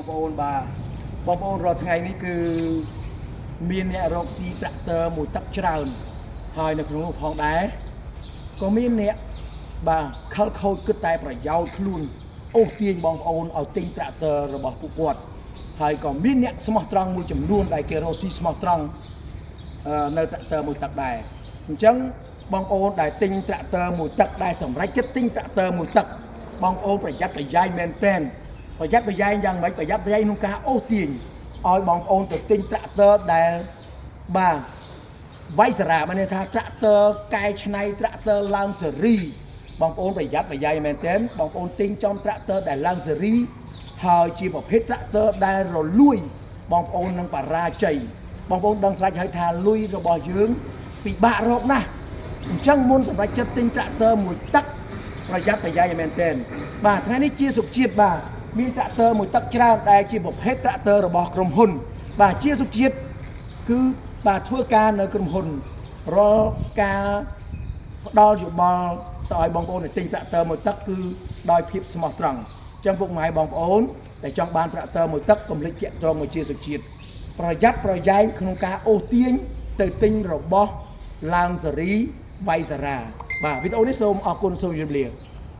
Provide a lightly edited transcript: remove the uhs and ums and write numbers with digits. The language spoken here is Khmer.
ប្អូនបាទបងប្អូនរាល់ថ្ងៃនេះគឺមានអ្នករកស៊ីត្រាក់ទ័រមួយទឹកច្រើនហើយនៅក្នុងនោះផងដែរក៏មានអ្នកបាទខលខូចគិតតែប្រយោជន៍ខ្លួនអូសទាញបងប្អូនឲ្យទិញត្រាក់ទ័ររបស់ពួកគាត់ហើយក៏មានអ្នកស្មោះត្រង់មួយចំនួនដែលគេរកស៊ីស្មោះត្រង់នៅត្រាក់ទ័រមួយទឹកដែរអញ្ចឹងបងប្អូនដែលទិញត្រាក់ទ័រមួយទឹកដែលសម្រេចចិត្តទិញត្រាក់ទ័រមួយទឹកបងប្អូនប្រយ័ត្នប្រយែងមែនទែនប្រយ័ត្នប្រយែងយ៉ាងម៉េចប្រយ័ត្នប្រយែងក្នុងការអូសទាញឲ្យបងប្អូនទៅទិញត្រាក់ទ័រដែលបាទវាយសារ៉ាបានន័យថាត្រាក់ទ័រកែច្នៃត្រាក់ទ័រឡើងស៊េរីបងប្អូនប្រយ័ត្នប្រយែងមែនទែនបងប្អូនទិញចំត្រាក់ទ័រដែលឡើងស៊េរីហើយជាប្រភេទត្រាក់ទ័រដែលរលួយបងប្អូននឹងបរាជ័យបងប្អូនដឹងស្រេចហើយថាលុយរបស់យើងពិបាករកណាស់អញ្ចឹងមុនសម្រាប់ចិត្តទិញត្រាក់ទ័រមួយទឹកប្រយ័ត្នប្រយែងមែនទែនបាទថ្ងៃនេះជាសុខជាតិបាទមានត្រាក់ទ័រមួយទឹកច្រើនដែលជាប្រភេទត្រាក់ទ័ររបស់ក្រុមហ៊ុនបាទជាសុខជាតិគឺបាទធ្វើការនៅក្រុមហ៊ុនរាល់ការផ្ដល់យោបល់ទៅឲ្យបងប្អូនដែលទិញត្រាក់ទ័រមួយទឹកគឺដោយភាពស្មោះត្រង់អញ្ចឹងពុកម៉ែបងប្អូនដែលចង់បានត្រាក់ទ័រមួយទឹកកុំភ្លេចជាក់ត្រង់មកជាសុខជាតិប្រយ័ត្នប្រយែងក្នុងការអូសទាញទៅទិញរបស់ឡើងសេរីវៃសារ៉ាបាទវីដេអូនេះសូមអរគុណសូមជម្រាបលា